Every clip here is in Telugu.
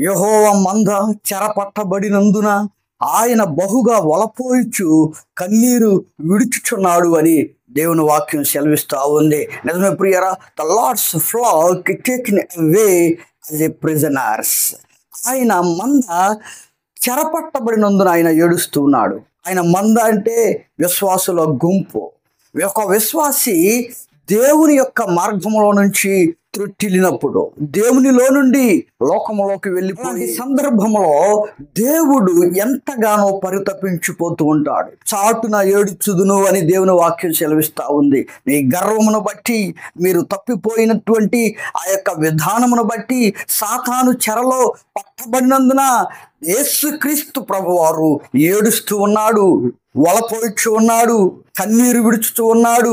యెహోవా మంద చెరపట్టబడినందున ఆయన బహుగా వలపోయిచు కన్నీరు విడుచుచున్నాడు అని దేవుని వాక్యం సెలవిస్తూ ఉంది. నిజమే ప్రియరా, the Lord's flock taken away as a prisoners. ఆయన మంద చెరపట్టబడినందున ఆయన ఏడుస్తూ ఉన్నాడు. ఆయన మంద అంటే విశ్వాసుల గుంపు. ఒక విశ్వాసి దేవుని యొక్క మార్గంలో నుంచి త్రుట్టిల్లినప్పుడు, దేవునిలో నుండి లోకంలోకి వెళ్ళిపోయే సందర్భంలో దేవుడు ఎంతగానో పరితపించిపోతూ ఉంటాడు. చాటున ఏడుచుదును అని దేవుని వాక్యం సెలవిస్తూ ఉంది. నీ గర్వమును బట్టి, మీరు తప్పిపోయినటువంటి ఆ యొక్క విధానమును బట్టి, సాతాను చెరలో పట్టబడినందున యేసుక్రీస్తు ప్రభువారు ఏడుస్తూ ఉన్నాడు, వలపోయిచు ఉన్నాడు, కన్నీరు విడుచుతూ ఉన్నాడు.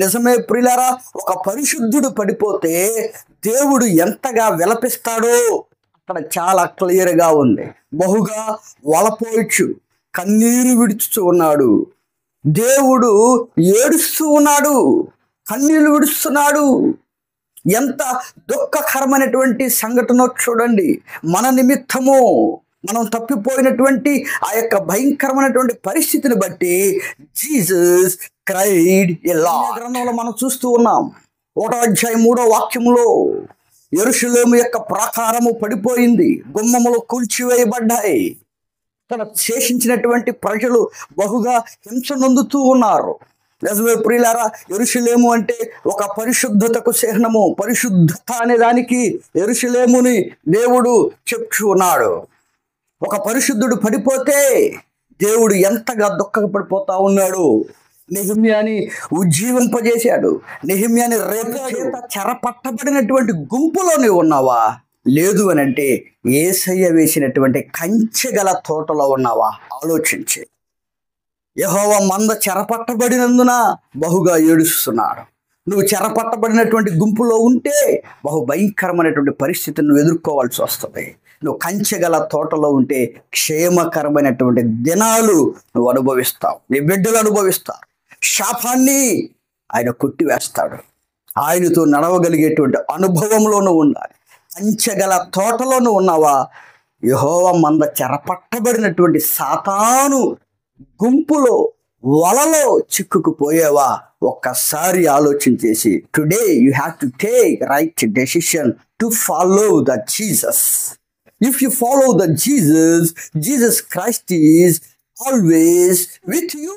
నిజమే ప్రియులారా, ఒక పరిశుద్ధుడు పడిపోతే దేవుడు ఎంతగా విలపిస్తాడో అక్కడ చాలా క్లియర్గా ఉంది. బహుగా వలపోయిచు కన్నీరు విడుచుతూ ఉన్నాడు. దేవుడు ఏడుస్తూ ఉన్నాడు, కన్నీళ్లు విడుస్తున్నాడు. ఎంత దుఃఖకరమైనటువంటి సంఘటన చూడండి. మన నిమిత్తము మనం తప్పిపోయినటువంటి ఆ యొక్క భయంకరమైనటువంటి పరిస్థితిని బట్టి జీసస్ క్రైడ్ ఎ లాట్. గ్రంథంలో మనం చూస్తూ ఉన్నాం. 1వ అధ్యాయం 3వ వాక్యంలో యెరూషలేము యొక్క ప్రాకారము పడిపోయింది, గుమ్మములు కూల్చివేయబడ్డాయి. తన శేషించినటువంటి ప్రజలు బహుగా హింస నొందుతూ ఉన్నారు. నిజమే ప్రియులారా, యెరూషలేము అంటే ఒక పరిశుద్ధతకు చిహ్నము. పరిశుద్ధత అనే దానికి యెరూషలేముని దేవుడు చెప్తూ ఉన్నాడు. ఒక పరిశుద్ధుడు పడిపోతే దేవుడు ఎంతగా దుఃఖపడిపోతా ఉన్నాడు. నెహెమ్యాని ఉజ్జీవింపజేశాడు. నెహెమ్యాని రేపు చేత చెరపట్టబడినటువంటి గుంపులోనే ఉన్నావా? లేదు అని అంటే యేసయ్య వేసినటువంటి కంచెగల తోటలో ఉన్నావా? ఆలోచించి. యెహోవా మంద చెరపట్టబడినందున బహుగా ఏడుస్తున్నాడు. నువ్వు చెరపట్టబడినటువంటి గుంపులో ఉంటే బహు భయంకరమైనటువంటి పరిస్థితిని నువ్వు ఎదుర్కోవాల్సి వస్తుంది. నువ్వు కంచెగల తోటలో ఉంటే క్షేమకరమైనటువంటి దినాలు నువ్వు అనుభవిస్తావు, నీ బిడ్డలు అనుభవిస్తారు. శాపాన్ని ఆయన కొట్టివేస్తాడు. ఆయనతో నడవగలిగేటువంటి అనుభవంలో నువ్వు ఉండాలి. కంచెగల తోటలో నువ్వు ఉన్నావా? యెహోవా మంద చెరపట్టబడినటువంటి సాతాను గుంపులో వలలో చిక్కుకుపోయేవా? ఒక్కసారి ఆలోచించేసి today you have to take right decision to follow the Jesus. If you follow the Jesus Christ is always with you.